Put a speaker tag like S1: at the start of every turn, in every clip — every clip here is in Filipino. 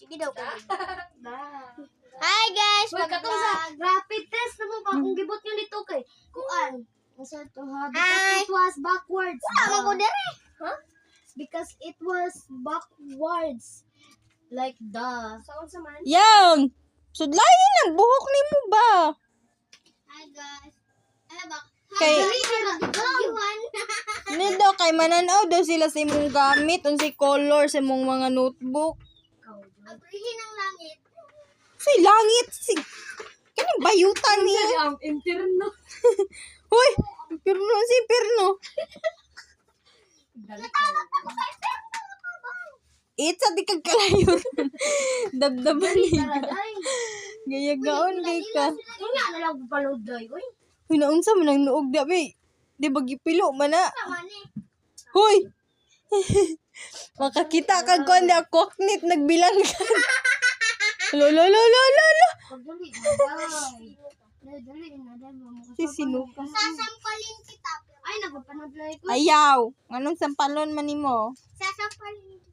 S1: Sige daw ko.
S2: Hi guys,
S1: Uy, katong sa rapid test naman ba kung gibot nyo nito kay kuan. Nasa to ha because it was backwards.
S2: wala ko dire.
S1: Huh? Because it was backwards. Like the. Saan sa man?
S3: Yang! Sudlayin ang buhok ni mo ba?
S2: Hi guys. Ano ba?
S3: Kay,
S2: Yuhan.
S3: nido kay mananaw daw sila sa imong gamit, unsay color sa imong mga notebook.
S2: Abrihin ang langit.
S3: Say langit, kanang bayutan niya.
S1: Ang interno.
S3: Hoy, pirno si pirno. Itsa di kag kalayo. Dabdaban ni ka. Gayagaon kay ka.
S1: Kanya na lang palod day. Uy.
S3: Hoy, naunsa man ang nuog da be. Di ba gipilo man na.
S2: Tama ni.
S3: Hoy. Makakita kag kon da koknit nagbilang ka. Lo lo lo lo lo lo.
S1: Pagdali na day. Dali na day mo.
S3: Si sinuka.
S2: Sasampalin kita.
S1: Ay nagpapanood lang ko.
S3: Ayaw. Anong sampalon man nimo?
S2: Sasampalin kita.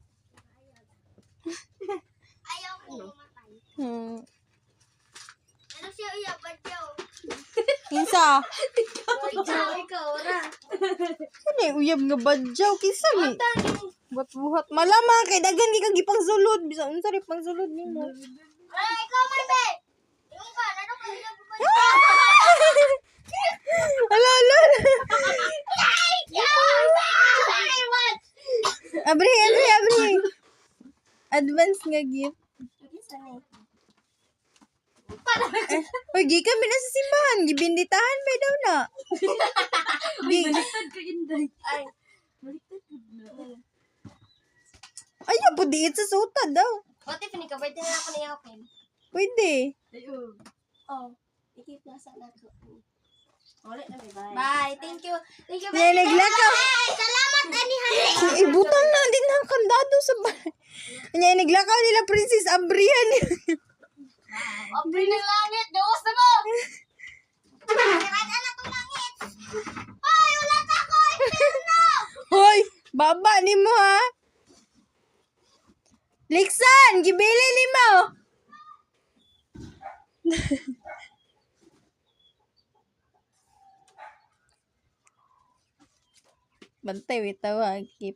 S2: Ayaw ko mamatay. Ano siya iyaban daw?
S3: Kinsa?
S1: Ikaw ora.
S3: Ano uyab nga badyaw kinsa ni? Buhat-buhat malamang kay daghan gi kag gipangsulod bisa unsa ri pangsulod nimo?
S2: Ay, ikaw man be. Yung ka, ano ka iyaban?
S3: Ala ala. Abri. Advance nga gift. Hoy, gi kami na sa simbahan. Gibinditahan ba daw na?
S1: Baliktad ka inday. Ay.
S3: Ayaw po diit sa suta daw.
S1: What if ni kabay na ako niya open?
S3: Pwede.
S1: Ayun. Oh. Ikip na sa nato. Ulit na bye.
S2: Bye. Thank you. Thank you.
S3: Nga naglakaw.
S2: Ay, salamat ani Hane.
S3: Ibutang na din ang kandado sa bahay. Nga naglakaw nila Princess Abrihan.
S1: Abri ng langit. Dawas na mo.
S2: Sirada na tong langit. Ay, wala ka ko. Inferno.
S3: Hoy, baba ni mo ha. Liksan, gibili ni mo. Bantay, wait tawa, keep.